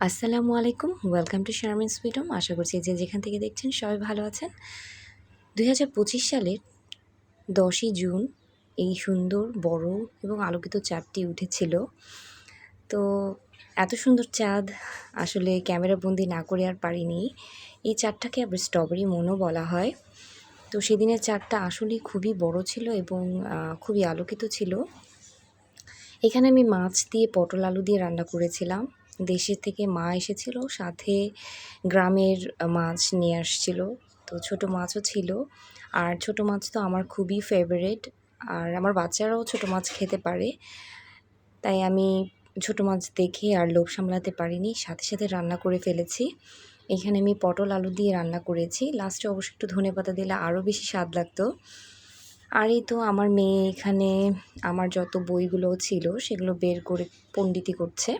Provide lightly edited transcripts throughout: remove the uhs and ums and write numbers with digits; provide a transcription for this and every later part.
আসসালামু আলাইকুম, welcome to Sharmin sweet home. আশা করছি যে যেখান থেকে দেখছেন সবাই ভালো আছেন। 2025 সালের 10ই জুন এই সুন্দর বড় এবং আলোকিত চাঁদটি উঠেছিল। তো এত সুন্দর চাঁদ আসলে ক্যামেরা বন্দি না করে আর পারিনি। এই চাঁদটাকে আবার স্ট্রবেরি মুনও বলা হয়। তো সেদিনের চাঁদটা আসলেই খুবই বড় ছিল এবং খুবই আলোকিত ছিল। এখানে আমি মাছ দিয়ে পটল আলু দিয়ে রান্না করেছিলাম। দেশের থেকে মা এসেছিল, সাথে গ্রামের মাছ নিয়ে আসছিল। তো ছোট মাছও ছিল, আর ছোট মাছ তো আমার খুবই ফেভারিট। আর আমার বাচ্চারাও ছোট মাছ খেতে পারে, তাই আমি ছোট মাছ দেখে আর লোভ সামলাতে পারিনি, সাথে সাথে রান্না করে ফেলেছি। এখানে আমি পটল আলু দিয়ে রান্না করেছি, লাস্টে অবশ্য একটু ধনেপাতা দিলে আরও বেশি স্বাদ লাগতো। আর এই তো আমার মেয়ে এখানে আমার যত বইগুলো ছিল সেগুলো বের করে পণ্ডিতি করছে।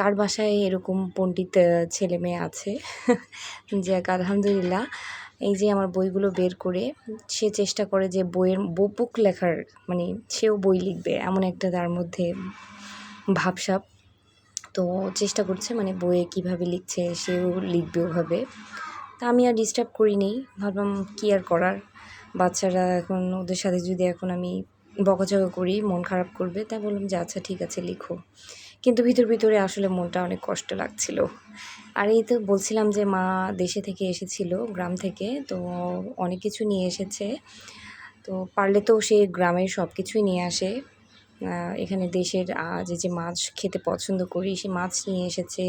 কার বাসায় এরকম পণ্ডিত ছেলে মেয়ে আছে? যাক আলহামদুলিল্লাহ। এই যে আমার বইগুলো বের করে সে চেষ্টা করে যে বইয়ের বুক লেখার, মানে সেও বই লিখবে এমন একটা তার মধ্যে ভাবসাব। তো চেষ্টা করছে, মানে বইয়ে কীভাবে লিখছে সেও লিখবে ওভাবে। তা আমি আর ডিস্টার্ব করিনি, ভাবলাম কী আর করার, বাচ্চারা এখন ওদের সাথে যদি এখন আমি বকাঝকা করি মন খারাপ করবে, তাই বললাম যে আচ্ছা ঠিক আছে লিখো। কিন্তু ভিতরে আসলে মনটা অনেক কষ্ট লাগছিল। আর এই তো বলছিলাম যে মা দেশে থেকে এসেছিল, গ্রাম থেকে, তো অনেক কিছু নিয়ে এসেছে। তো পারলে তো সে গ্রামের সব কিছুই নিয়ে আসে। এখানে দেশের যে মাছ খেতে পছন্দ করি সে মাছ নিয়ে এসেছে,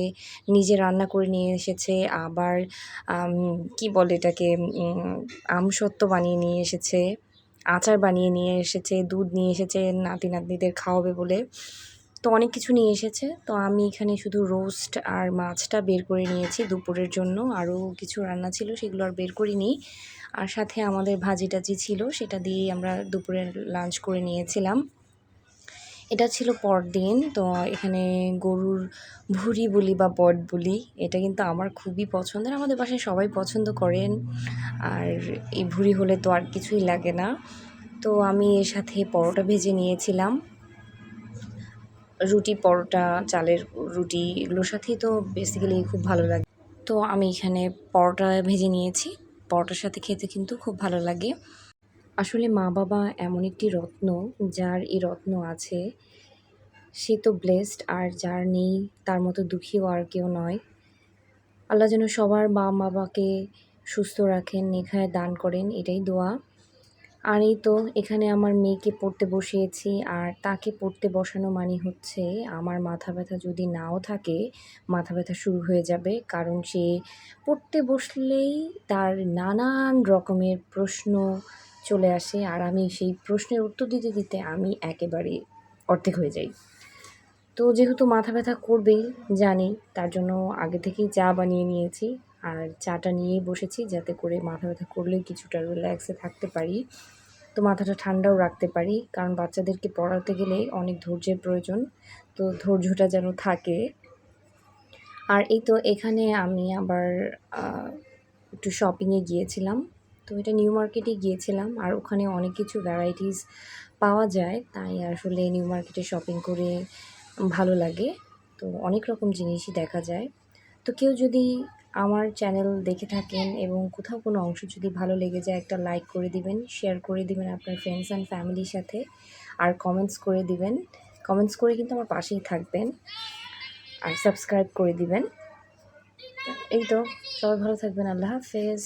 নিজে রান্না করে নিয়ে এসেছে, আবার কি বলে এটাকে, আমসত্ত্ব বানিয়ে নিয়ে এসেছে, আচার বানিয়ে নিয়ে এসেছে, দুধ নিয়ে এসেছে নাতি নাতনিদের খাওয়াবে বলে। তো অনেক কিছু নিয়ে এসেছে। তো আমি এখানে শুধু রোস্ট আর মাছটা বের করে নিয়েছি দুপুরের জন্য, আরও কিছু রান্না ছিল সেগুলো আর বের করিনি। আর সাথে আমাদের ভাজি টাজি ছিল, সেটা দিয়েই আমরা দুপুরের লাঞ্চ করে নিয়েছিলাম। এটা ছিল পরদিন। তো এখানে গরুর ভুঁড়ি বলি বা বট বলি, এটা কিন্তু আমার খুবই পছন্দের, আমাদের বাসায় সবাই পছন্দ করেন। আর এই ভুঁড়ি হলে তো আর কিছুই লাগে না। তো আমি এর সাথে পরোটা ভেজে নিয়েছিলাম, রুটি, পরোটা, চালের রুটি, এগুলোর সাথেই তো বেসিক্যালি খুব ভালো লাগে। তো আমি এখানে পরোটা ভেজে নিয়েছি, পরোটার সাথে খেতে কিন্তু খুব ভালো লাগে। আসলে মা বাবা এমন একটি রত্ন, যার এই রত্ন আছে সে তো ব্লেসড, আর যার নেই তার মতো দুঃখীও আর কেউ নয়। আল্লাহ যেন সবার বাবাকে সুস্থ রাখেন, নেখায় দান করেন, এটাই দোয়া। আর এই তো এখানে আমার মেয়েকে পড়তে বসিয়েছি, আর তাকে পড়তে বসানো মানে হচ্ছে আমার মাথা ব্যথা যদি নাও থাকে, মাথা ব্যথা শুরু হয়ে যাবে, কারণ সে পড়তে বসলেই তার নানান রকমের প্রশ্ন চলে আসে, আর আমি সেই প্রশ্নের উত্তর দিতে দিতে আমি একেবারে অর্ধেক হয়ে যাই। তো যেহেতু মাথা ব্যথা করবেই জানি, তার জন্য আগে থেকেই চা বানিয়ে নিয়েছি, আর চাটা নিয়েই বসেছি যাতে করে মাথা ব্যথা করলে কিছুটা রিল্যাক্সে থাকতে পারি, তো মাথাটা ঠান্ডাও রাখতে পারি, কারণ বাচ্চাদেরকে পড়াতে গেলে অনেক ধৈর্যের প্রয়োজন, তো ধৈর্যটা যেন থাকে। আর এই তো এখানে আমি আবার একটু শপিংয়ে গিয়েছিলাম। তো এটা নিউ মার্কেটে গিয়েছিলাম, আর ওখানে অনেক কিছু ভ্যারাইটিস পাওয়া যায়, তাই আসলে নিউ মার্কেটে শপিং করে ভালো লাগে। তো অনেক রকম জিনিসই দেখা যায়। তো কেউ যদি আমার চ্যানেল দেখে থাকেন এবং কোথাও কোনো অংশ যদি ভালো লেগে যায়, একটা লাইক করে দিবেন, শেয়ার করে দিবেন আপনার ফ্রেন্ডস অ্যান্ড ফ্যামিলির সাথে, আর কমেন্টস করে দিবেন। কমেন্টস করে কিন্তু আমার পাশেই থাকবেন, আর সাবস্ক্রাইব করে দিবেন। এই তো, সবাই ভালো থাকবেন। আল্লাহ হাফেজ।